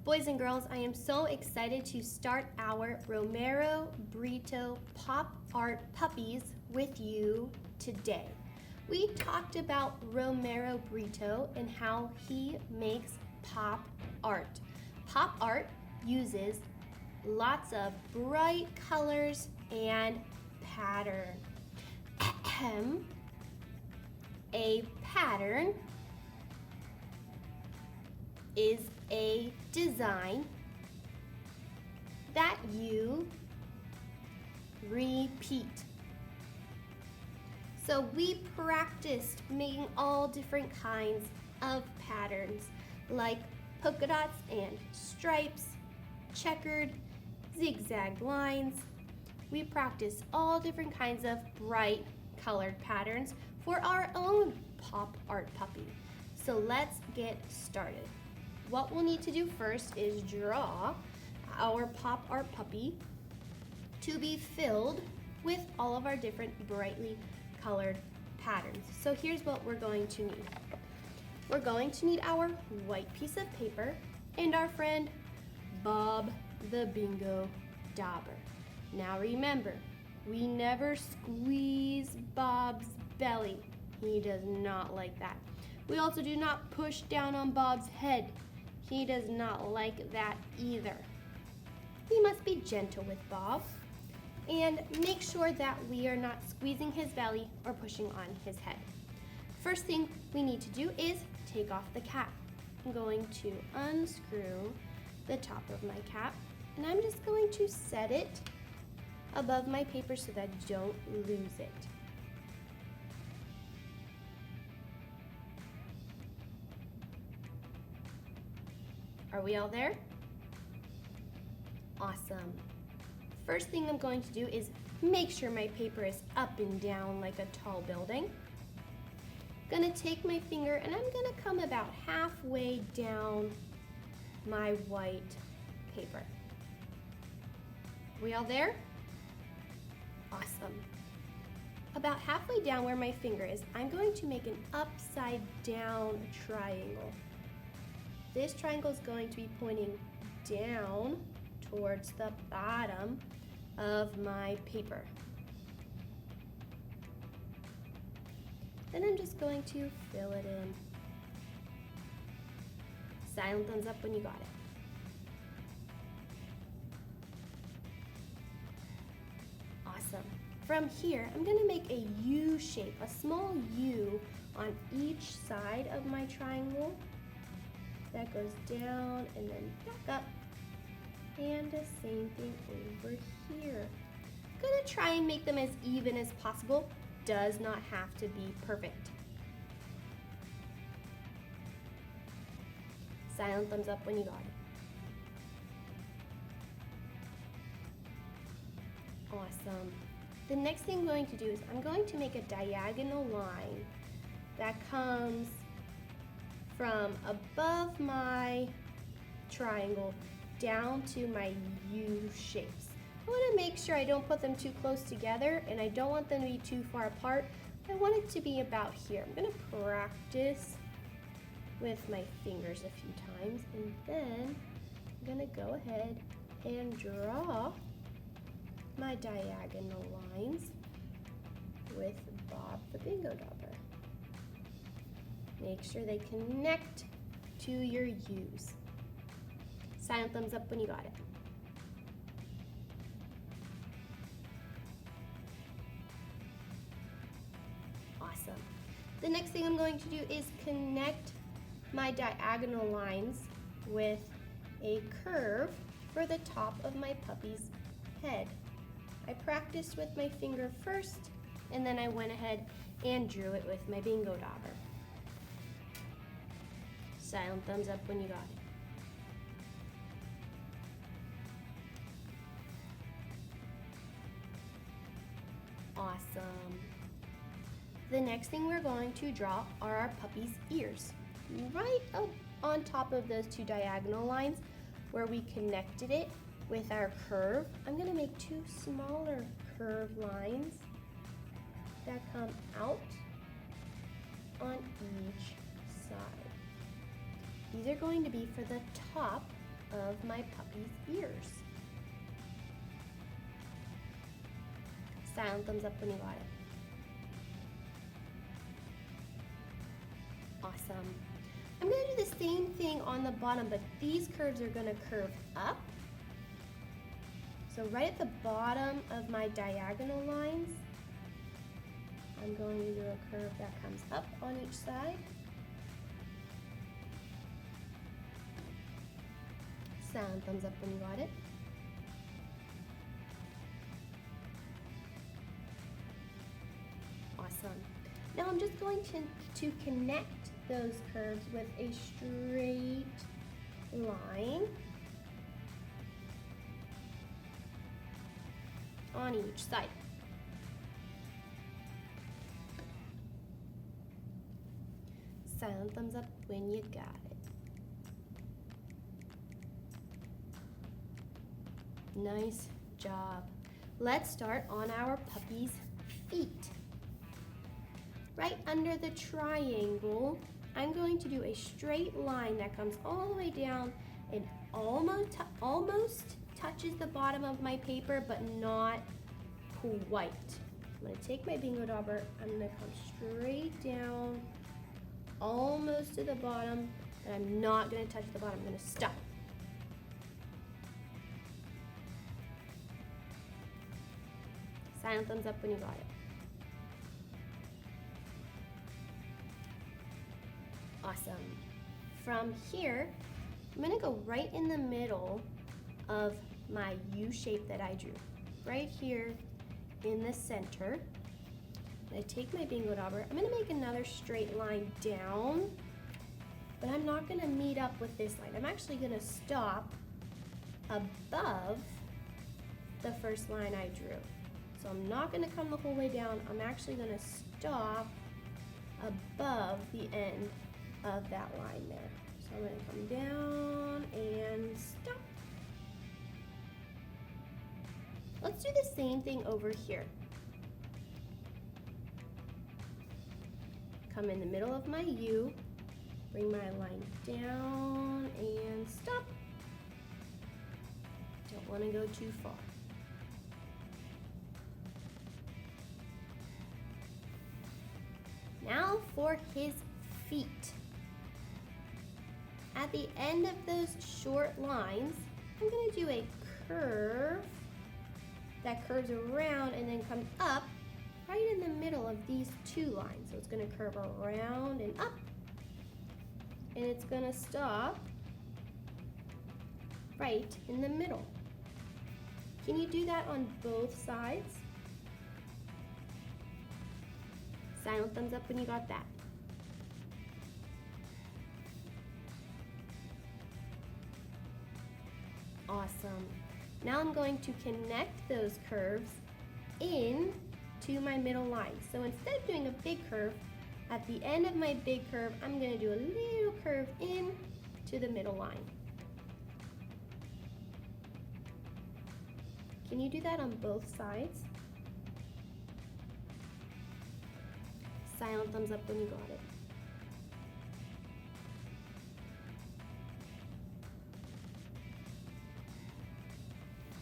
Boys and girls, I am so excited to start our Romero Britto pop art puppies with you today. We talked about Romero Britto and how he makes pop art. Pop art uses lots of bright colors and pattern. A pattern is a design that you repeat. So we practiced making all different kinds of patterns like polka dots and stripes, checkered, zigzag lines. We practiced all different kinds of bright colored patterns for our own pop art puppy. So let's get started. What we'll need to do first is draw our pop art puppy to be filled with all of our different brightly colored patterns. So here's what we're going to need. We're going to need our white piece of paper and our friend Bob the Bingo Dauber. Now remember, we never squeeze Bob's belly. He does not like that. We also do not push down on Bob's head. He does not like that either. We must be gentle with Bob and make sure that we are not squeezing his belly or pushing on his head. First thing we need to do is take off the cap. I'm going to unscrew the top of my cap and I'm just going to set it above my paper so that I don't lose it. Are we all there? Awesome. First thing I'm going to do is make sure my paper is up and down like a tall building. I'm gonna take my finger and I'm gonna come about halfway down my white paper. We all there? Awesome. About halfway down where my finger is, I'm going to make an upside down triangle. This triangle is going to be pointing down towards the bottom of my paper. Then I'm just going to fill it in. Silent thumbs up when you got it. Awesome. From here, I'm going to make a U shape, a small U on each side of my triangle. That goes down and then back up. And the same thing over here. I'm gonna try and make them as even as possible. Does not have to be perfect. Silent thumbs up when you got it. Awesome. The next thing I'm going to do is I'm going to make a diagonal line that comes from above my triangle down to my U shapes. I want to make sure I don't put them too close together and I don't want them to be too far apart. I want it to be about here. I'm going to practice with my fingers a few times and then I'm going to go ahead and draw my diagonal lines with Bob the Bingo Dauber. Make sure they connect to your U's. Silent thumbs up when you got it. Awesome. The next thing I'm going to do is connect my diagonal lines with a curve for the top of my puppy's head. I practiced with my finger first, and then I went ahead and drew it with my Bingo Dauber. Silent thumbs up when you got it. Awesome. The next thing we're going to draw are our puppy's ears. Right up on top of those two diagonal lines where we connected it with our curve, I'm going to make two smaller curved lines that come out on each side. These are going to be for the top of my puppy's ears. Silent thumbs up when you got it. Awesome. I'm going to do the same thing on the bottom, but these curves are going to curve up. So right at the bottom of my diagonal lines, I'm going to do a curve that comes up on each side. Silent thumbs up when you got it. Awesome. Now I'm just going to connect those curves with a straight line on each side. Silent thumbs up when you got it. Nice job. Let's start on our puppy's feet. Right under the triangle, I'm going to do a straight line that comes all the way down and almost touches the bottom of my paper, but not quite. I'm going to take my bingo dauber, I'm going to come straight down, almost to the bottom, but I'm not going to touch the bottom. I'm going to stop. Silent thumbs up when you got it. Awesome. From here, I'm going to go right in the middle of my U shape that I drew. Right here in the center. I take my bingo dauber. I'm going to make another straight line down, but I'm not going to meet up with this line. I'm actually going to stop above the first line I drew. So I'm not going to come the whole way down. I'm actually going to stop above the end of that line there. So I'm going to come down and stop. Let's do the same thing over here. Come in the middle of my U, bring my line down and stop. Don't want to go too far. Now for his feet. At the end of those short lines, I'm going to do a curve that curves around and then comes up right in the middle of these two lines. So it's going to curve around and up, and it's going to stop right in the middle. Can you do that on both sides? Silent thumbs up when you got that. Awesome. Now I'm going to connect those curves in to my middle line. So instead of doing a big curve, at the end of my big curve, I'm going to do a little curve in to the middle line. Can you do that on both sides? Silent thumbs up when you got it.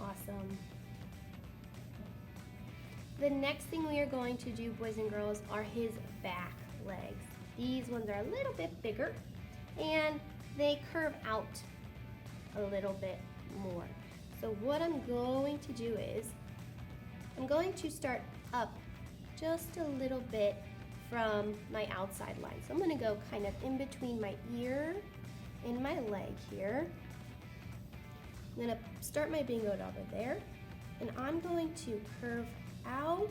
Awesome. The next thing we are going to do, boys and girls, are his back legs. These ones are a little bit bigger and they curve out a little bit more. So what I'm going to do is, I'm going to start up just a little bit from my outside line. So I'm going to go kind of in between my ear and my leg here. I'm going to start my bingo dauber there, and I'm going to curve out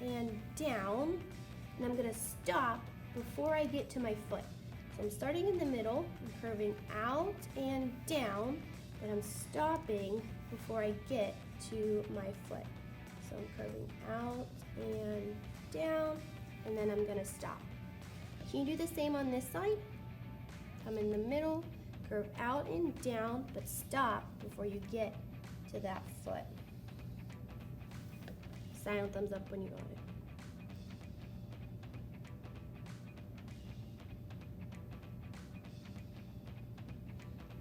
and down, and I'm going to stop before I get to my foot. So I'm starting in the middle, I'm curving out and down, but I'm stopping before I get to my foot. So I'm curving out and down, and then I'm going to stop. Can you do the same on this side? Come in the middle, curve out and down, but stop before you get to that foot. Silent thumbs up when you got it.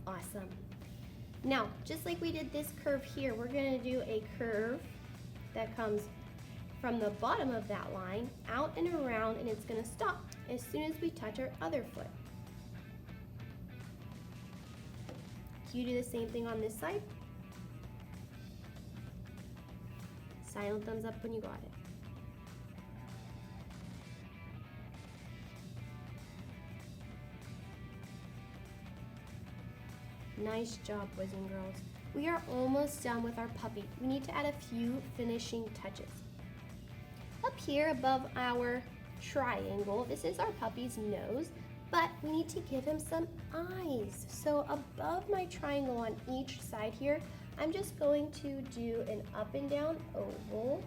Awesome. Now, just like we did this curve here, we're gonna do a curve that comes from the bottom of that line out and around, and it's gonna stop as soon as we touch our other foot. You do the same thing on this side. Silent thumbs up when you got it. Nice job, boys and girls. We are almost done with our puppy. We need to add a few finishing touches. Up here above our triangle, this is our puppy's nose, but we need to give him some eyes. So above my triangle on each side here, I'm just going to do an up and down oval.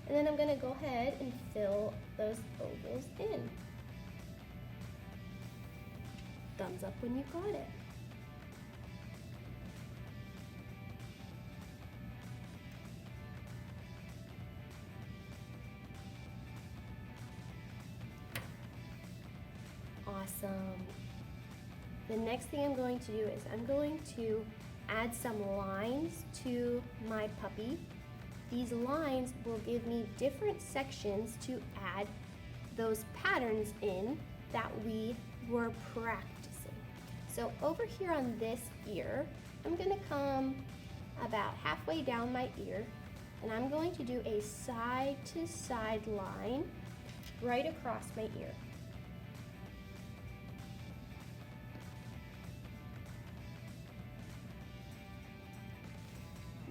And then I'm gonna go ahead and fill those ovals in. Thumbs up when you got it. Awesome. The next thing I'm going to do is I'm going to add some lines to my puppy. These lines will give me different sections to add those patterns in that we were practicing. So over here on this ear, I'm gonna come about halfway down my ear, and I'm going to do a side to side line right across my ear.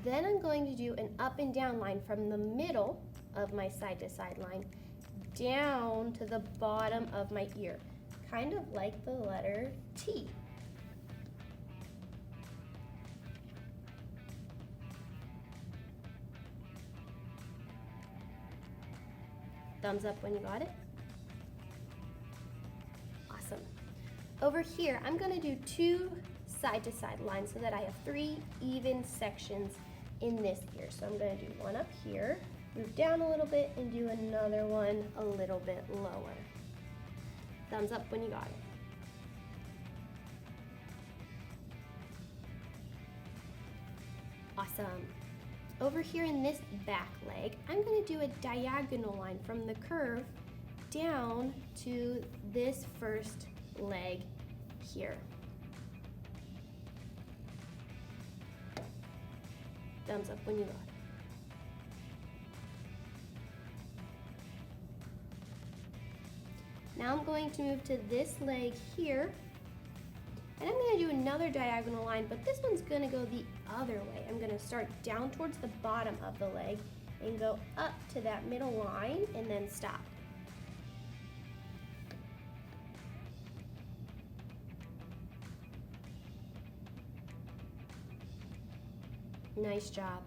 Then I'm going to do an up and down line from the middle of my side to side line down to the bottom of my ear, kind of like the letter T. Thumbs up when you got it. Awesome. Over here, I'm gonna do two side to side lines so that I have 3 even sections in this ear. So I'm gonna do one up here, move down a little bit, and do another one a little bit lower. Thumbs up when you got it. Awesome. Over here in this back leg, I'm gonna do a diagonal line from the curve down to this first leg here. Thumbs up when you got it. Now I'm going to move to this leg here, and I'm going to do another diagonal line, but this one's going to go the other way. I'm going to start down towards the bottom of the leg and go up to that middle line and then stop. Nice job.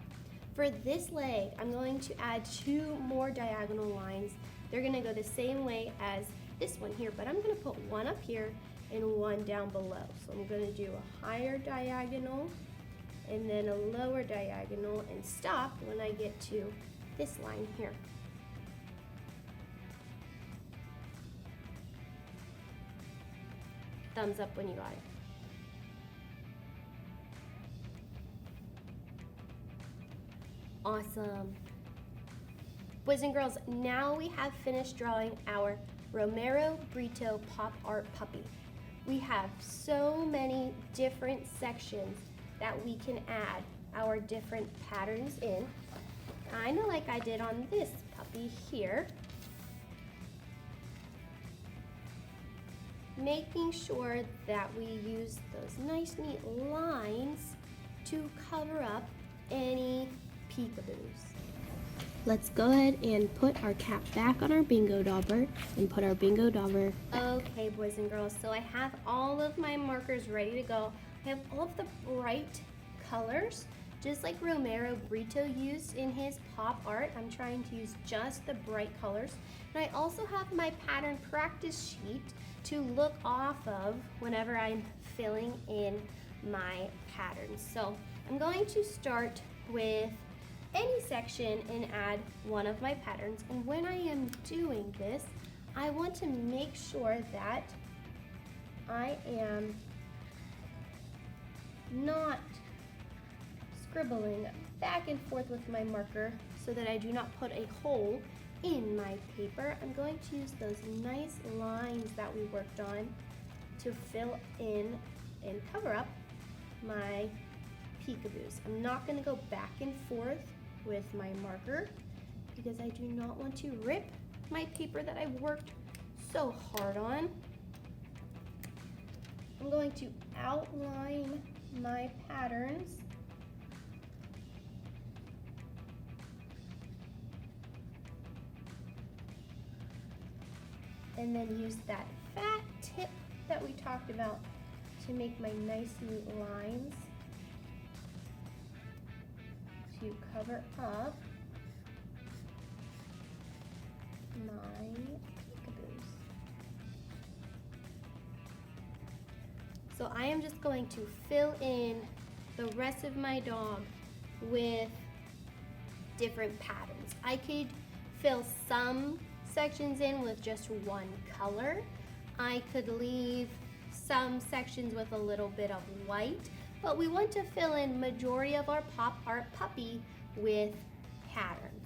For this leg, I'm going to add 2 more diagonal lines. They're going to go the same way as this one here, but I'm going to put one up here and one down below. So I'm going to do a higher diagonal and then a lower diagonal and stop when I get to this line here. Thumbs up when you got it. Awesome. Boys and girls, now we have finished drawing our Romero Britto pop art puppy. We have so many different sections that we can add our different patterns in, kind of like I did on this puppy here. Making sure that we use those nice neat lines to cover up any peekaboos. Let's go ahead and put our cap back on our bingo dauber and put our bingo dauber. Okay, boys and girls, so I have all of my markers ready to go. I have all of the bright colors, just like Romero Britto used in his pop art. I'm trying to use just the bright colors. And I also have my pattern practice sheet to look off of whenever I'm filling in my patterns. So I'm going to start with any section and add one of my patterns. And when I am doing this, I want to make sure that I am not scribbling back and forth with my marker so that I do not put a hole in my paper. I'm going to use those nice lines that we worked on to fill in and cover up my peekaboos. I'm not going to go back and forth with my marker because I do not want to rip my paper that I've worked so hard on. I'm going to outline my patterns. And then use that fat tip that we talked about to make my nice neat lines to cover up my peekaboos. So I am just going to fill in the rest of my dog with different patterns. I could fill some sections in with just one color. I could leave some sections with a little bit of white, but we want to fill in majority of our pop art puppy with patterns.